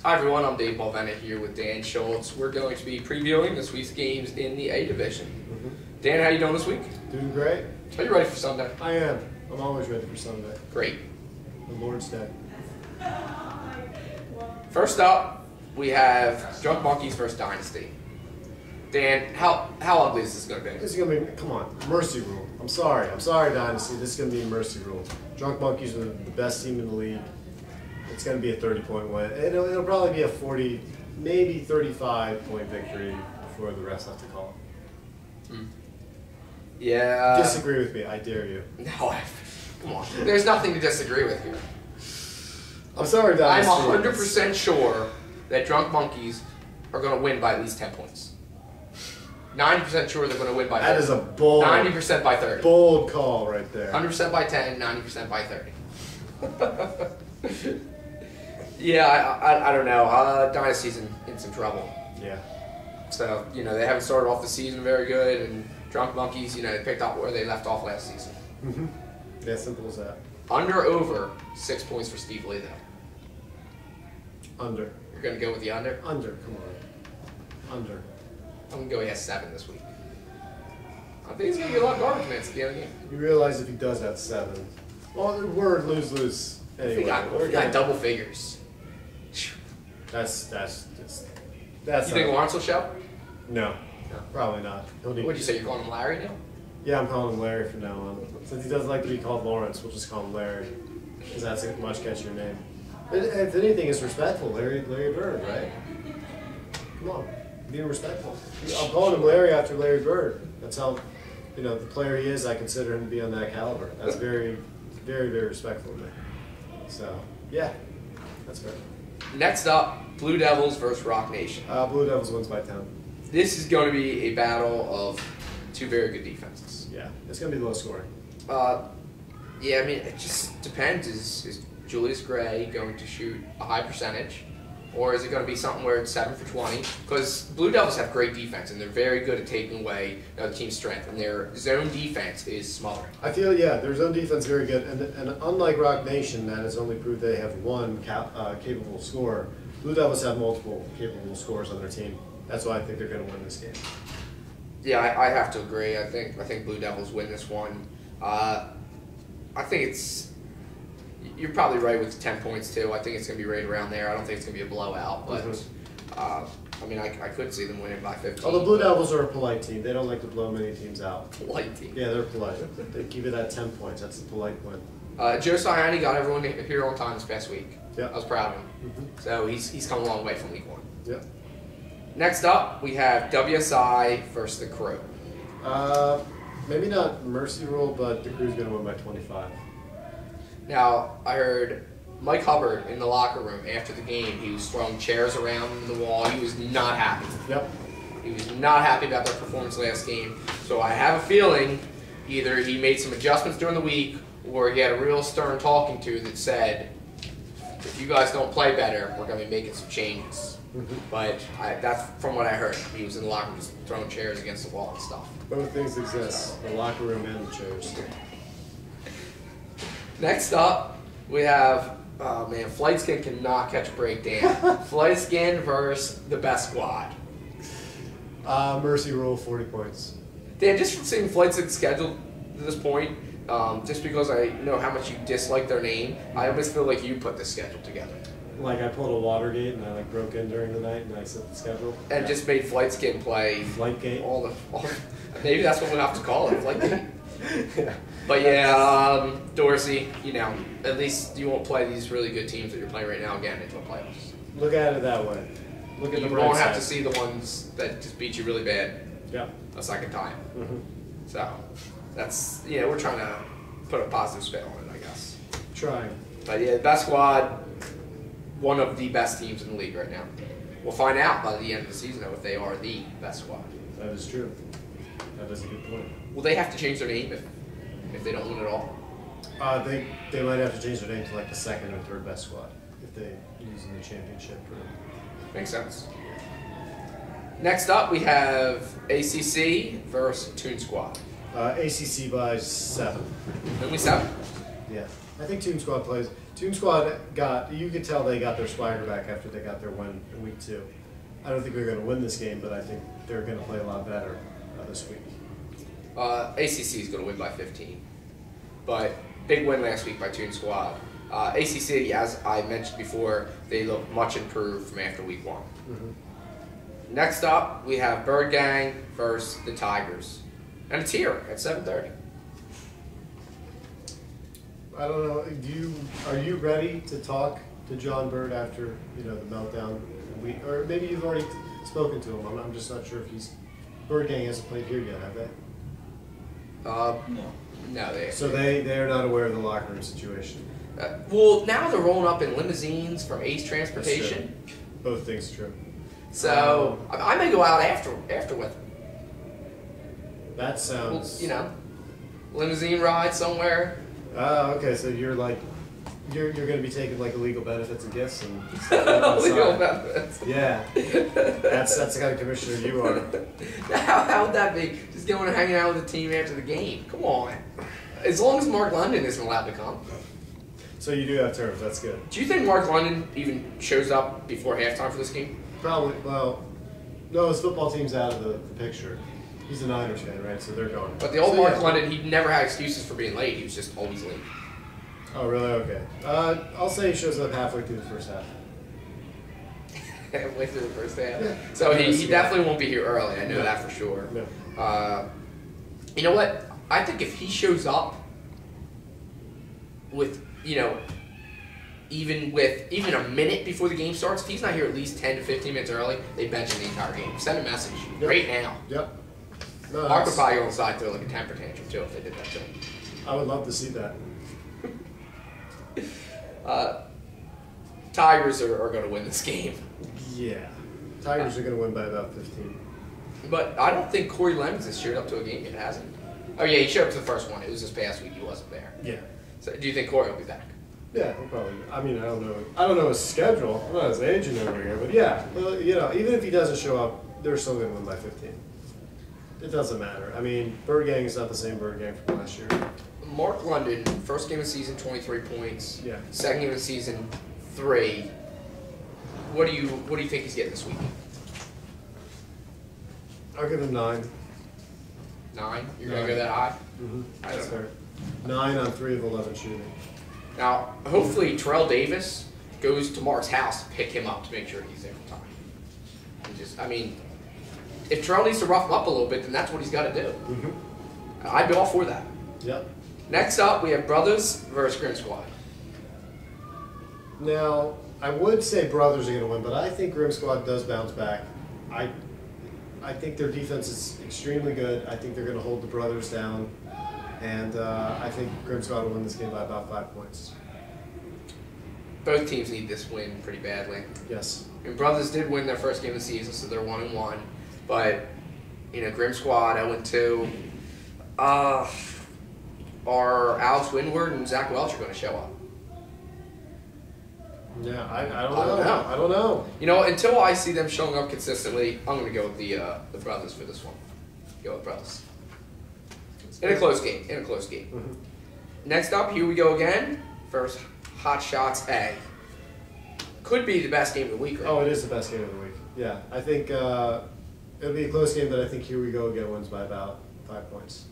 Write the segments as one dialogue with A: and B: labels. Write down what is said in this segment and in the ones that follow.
A: Hi everyone, I'm Dave Mulvanna here with Dan Schultz. We're going to be previewing this week's games in the A Division. Dan, how you doing this week?
B: Doing great.
A: Are you ready for Sunday?
B: I am. I'm always ready for Sunday.
A: Great.
B: The Lord's Day.
A: First up, we have Drunk Monkeys versus Dynasty. Dan, how ugly is this going to be?
B: This is going to be, come on, mercy rule. I'm sorry, Dynasty. This is going to be a mercy rule. Drunk Monkeys are the best team in the league. It's going to be a 30-point win. It'll probably be a 40, maybe 35-point victory before the refs have to call it.
A: Yeah.
B: Disagree with me, I dare you.
A: No, come on. There's nothing to disagree with here.
B: I'm sorry, Dynasty.
A: I'm 100% sure that Drunk Monkeys are going to win by at least 10 points. 90% sure they're going to win by 30.
B: That is a bold,
A: 90% by 30.
B: bold call right there.
A: 100% by 10, 90% by 30. Yeah, I don't know. Dynasty's in some trouble.
B: Yeah.
A: So, they haven't started off the season very good, and Drunk Monkeys, they picked up where they left off last season.
B: Yeah, simple as that.
A: Under, over, 6 points for Steve Lee, though.
B: Under.
A: You're going to go with the under?
B: Under, come on. Under.
A: I'm going to go he has 7 this week. I think he's going to get a lot of garbage minutes at the end of the game.
B: You realize if he does have 7, well, we're lose-lose anyway.
A: We got double figures.
B: That's
A: You think Lawrence will show?
B: No, probably not.
A: What'd you say, you're calling him Larry now?
B: Yeah, I'm calling him Larry from now on. Since he doesn't like to be called Lawrence, we'll just call him Larry, because that's a much catchier name. If anything, it's respectful. Larry Bird, right? Come on, being respectful. I'm calling him Larry after Larry Bird. That's how, the player he is, I consider him to be on that caliber. That's very, very, very respectful of me. So, yeah, that's fair.
A: Next up, Blue Devils versus Rock Nation.
B: Blue Devils wins by 10.
A: This is going to be a battle of 2 very good defenses.
B: Yeah, it's going to be low scoring.
A: Yeah, I mean, it just depends. Is Julius Gray going to shoot a high percentage? Or is it going to be something where it's 7 for 20? Because Blue Devils have great defense, and they're very good at taking away the team's strength. And their zone defense is smothering.
B: I feel, their zone defense is very good. And unlike Rock Nation, that has only proved they have one capable scorer, Blue Devils have multiple capable scorers on their team. That's why I think they're going to win this game.
A: Yeah, I have to agree. I think Blue Devils win this one. I think you're probably right with 10 points too. I think it's going to be right around there. I don't think it's going to be a blowout, but I mean, I could see them winning by 15.
B: Although Blue Devils are a polite team. They don't like to blow many teams out.
A: Polite team.
B: Yeah, they're polite. They keep it at 10 points. That's the polite win.
A: Joe Satriani got everyone here on time this past week.
B: Yeah.
A: I was proud of him. So he's come a long way from week 1.
B: Yeah.
A: Next up, we have WSI versus the Crew.
B: Maybe not mercy rule, but the Crew's going to win by 25.
A: Now, I heard Mike Hubbard in the locker room after the game. He was throwing chairs around the wall. He was not happy.
B: Yep.
A: He was not happy about their performance last game. So I have a feeling either he made some adjustments during the week or he had a real stern talking to that said, if you guys don't play better, we're going to be making some changes. But that's from what I heard. He was in the locker room just throwing chairs against the wall and stuff.
B: Both things exist, the locker room and the chairs.
A: Next up, we have, Flight Skin cannot catch a break, Dan. Flight Skin versus the best squad.
B: Mercy rule, 40 points.
A: Dan, just from seeing Flight Skin's schedule to this point, just because I know how much you dislike their name, I almost feel like you put this schedule together.
B: Like I pulled a Watergate and I broke in during the night and I set the schedule.
A: And just made Flight Skin play
B: Flightgate.
A: Maybe that's what we'll have to call it, Flightgate.
B: Yeah.
A: But yeah, Dorsey, at least you won't play these really good teams that you're playing right now again into the playoffs.
B: Look at it that way. Look at
A: you
B: the bright
A: won't
B: side.
A: have to see the ones that just beat you really bad.
B: Yeah.
A: A second time. So that's we're trying to put a positive spin on it, I guess.
B: Trying.
A: But yeah, best squad, one of the best teams in the league right now. We'll find out by the end of the season though if they are the best squad.
B: That is true. That is a good point.
A: Will they have to change their name if they don't win at all?
B: They might have to change their name to like the second or third best squad if they lose in the championship.
A: Makes sense. Next up, we have ACC versus Toon Squad.
B: ACC by 7.
A: Only 7?
B: Yeah. I think Toon Squad plays. Toon Squad you could tell they got their swagger back after they got their win in week 2. I don't think we're going to win this game, but I think they're going to play a lot better this week.
A: ACC is going to win by 15. But big win last week by Toon Squad. ACC, as I mentioned before, they look much improved from after week 1.
B: Mm-hmm.
A: Next up, we have Bird Gang versus the Tigers. And it's here at 7:30.
B: I don't know. Are you ready to talk to John Bird after the meltdown? Or maybe you've already spoken to him. I'm just not sure if Bird Gang hasn't played here yet, have they?
A: No, they.
B: So they're not aware of the locker room situation.
A: Well, now they're rolling up in limousines from Ace Transportation.
B: Both things true.
A: So I may go out after with them.
B: That sounds.
A: Well, limousine ride somewhere.
B: Okay. So you're going to be taking like illegal benefits and gifts and
A: Illegal benefits.
B: Yeah. That's the kind of commissioner you are.
A: How would that be? Just going and hanging out with the team after the game. Come on. As long as Mark London isn't allowed to come.
B: So you do have terms. That's good.
A: Do you think Mark London even shows up before halftime for this game?
B: Probably. Well, no, his football team's out of the picture. He's a Niners fan, right? So they're going.
A: But the old Mark London, he never had excuses for being late. He was just always late.
B: Oh, really? Okay. I'll say he shows up halfway through the first half.
A: Halfway through the first half?
B: Yeah.
A: So he definitely won't be here early. I know that for sure.
B: No.
A: You know what? I think if he shows up with, even a minute before the game starts, if he's not here at least 10 to 15 minutes early, they bench him the entire game. Send a message right now.
B: Yep. No,
A: Mark would probably go inside throw like a temper tantrum too if they did that to him.
B: I would love to see that.
A: Tigers are going to win this game.
B: Yeah. Tigers are going to win by about 15.
A: But I don't think Corey Lemons has showed up to a game yet, hasn't he? Oh, yeah, he showed up to the first one. It was this past week. He wasn't there.
B: Yeah.
A: So do you think Corey will be back?
B: Yeah, he'll probably. I mean, I don't know his schedule. I'm not his agent over here, but yeah. Well, even if he doesn't show up, they're still going to win by 15. It doesn't matter. I mean, Bird Gang is not the same Bird Gang from last year.
A: Mark London, first game of the season, 23 points.
B: Yeah.
A: Second game of the season, 3. What do you think he's getting this week?
B: I'll give him 9.
A: 9? You're going to go that high?
B: Mm-hmm.
A: That's
B: fair. 9 on 3 of 11 shooting.
A: Now, hopefully, Terrell Davis goes to Mark's house to pick him up to make sure he's there for time. If Terrell needs to rough him up a little bit, then that's what he's got to do.
B: Mm-hmm.
A: I'd be all for that.
B: Yep.
A: Next up, we have Brothers versus Grim Squad.
B: Now, I would say Brothers are going to win, but I think Grim Squad does bounce back. I think their defense is extremely good. I think they're going to hold the Brothers down, and I think Grim Squad will win this game by about 5 points.
A: Both teams need this win pretty badly.
B: Yes.
A: And Brothers did win their first game of the season, so they're 1-1. But Grim Squad 0-2. Are Alex Windward and Zach Welch going to show up?
B: Yeah, I don't know. I don't know.
A: Until I see them showing up consistently, I'm going to go with the Brothers for this one. Go with Brothers. In a close game.
B: Mm-hmm.
A: Next up, here we go again. First, Hot Shots A. Could be the best game of the week, right?
B: Oh, it is the best game of the week. Yeah, I think it'll be a close game, but I think Here We Go Again wins by about 5 points.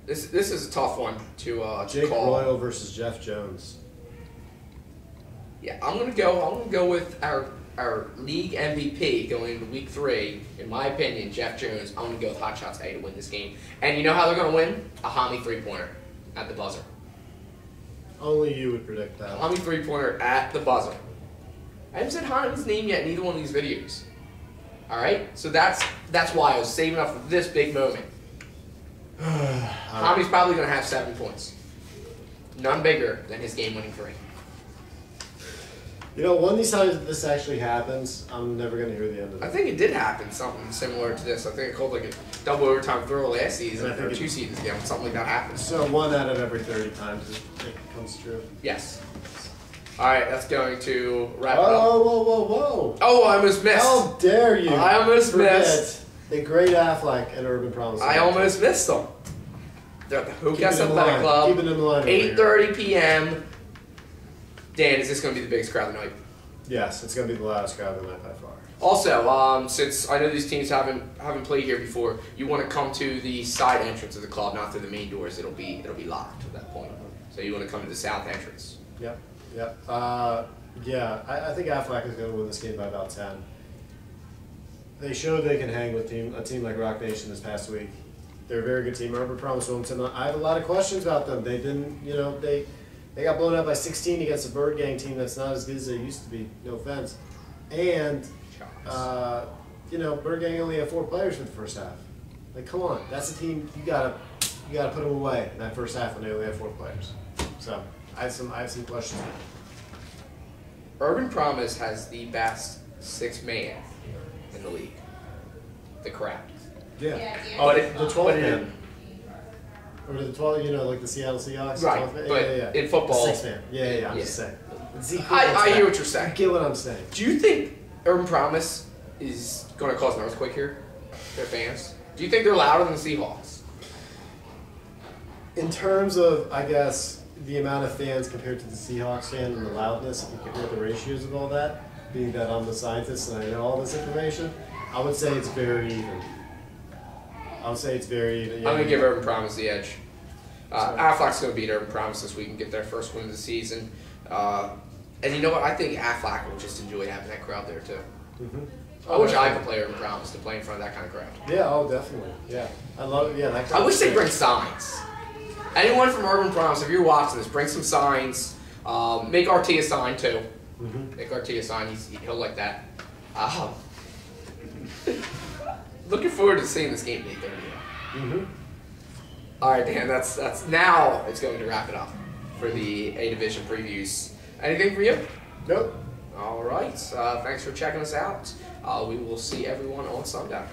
A: This is a tough one to
B: Jake
A: call.
B: Royal versus Jeff Jones.
A: Yeah, I'm gonna go with our league MVP going into week 3. In my opinion, Jeff Jones. I'm gonna go with Hot Shots A to win this game. And you know how they're gonna win? A Hami 3-pointer at the buzzer.
B: Only you would predict that.
A: Hami 3-pointer at the buzzer. I haven't said Hami's name yet in either one of these videos. All right, so that's why I was saving up for this big moment. Hami's probably going to have 7 points. None bigger than his game-winning 3.
B: One of these times this actually happens, I'm never going to hear the end of it.
A: I think it did happen, something similar to this. I think it called like a double overtime throw last season, or 2 seasons ago, something like that happened.
B: So 1 out of every 30 times it comes true.
A: Yes. All right, that's going to wrap it up.
B: Whoa.
A: Oh, I almost missed.
B: How dare you
A: I almost missed.
B: The great Affleck and Urban Promise.
A: I almost missed them. They're at the Hokies
B: Keeping them
A: Athletic
B: alive.
A: Club.
B: Keeping them alive over here.
A: 8:30 p.m. Dan, is this going to be the biggest crowd of the night?
B: Yes, it's going to be the loudest crowd of the night by far.
A: Also, since I know these teams haven't played here before, you want to come to the side entrance of the club, not through the main doors. It'll be locked at that point. So you want to come to the south entrance.
B: Yep. Yeah, I think Aflac is going to win this game by about 10. They showed they can hang with a team like Rock Nation this past week. They're a very good team. Urban Promise Wilmington. I have a lot of questions about them. They didn't, they got blown out by 16 against a Bird Gang team that's not as good as they used to be. No offense. And Bird Gang only had 4 players for the first half. Like, come on, that's a team you gotta put them away in that first half when they only had 4 players. So I have some questions.
A: Urban Promise has the best 6-man in the league. The crowd.
B: Yeah.
A: Oh,
B: the 12 man. Or the 12, like the Seattle Seahawks.
A: Right,
B: 12 man?
A: but
B: yeah.
A: in football,
B: 6 man. Yeah. I'm just saying.
A: I hear what you're saying.
B: You get what I'm saying.
A: Do you think Urban Promise is going to cause an earthquake here? Their fans. Do you think they're louder than the Seahawks?
B: In terms of, I guess, the amount of fans compared to the Seahawks fan and the loudness, if you compare the ratios of all that, being that I'm the scientist and I know all this information, I would say it's very even. I would say it's very even. Yeah,
A: I'm going to give Urban Promise the edge. Aflac's going to beat Urban Promise this week and get their first win of the season. And you know what? I think Aflac will just enjoy having that crowd there, too.
B: Mm-hmm.
A: I wish I could play Urban Promise to play in front of that kind of crowd.
B: Yeah, oh, definitely. Yeah. I love it. Yeah, that crowd.
A: I wish they'd bring signs. Anyone from Urban Promise, if you're watching this, bring some signs. Make RT a sign, too.
B: Mm-hmm.
A: Make RT a sign. He'll like that. Looking forward to seeing this game at 8:30.
B: Mm-hmm.
A: All right, Dan. That's now it's going to wrap it up for the A Division previews. Anything for you?
B: Nope.
A: All right. Thanks for checking us out. We will see everyone on Sunday.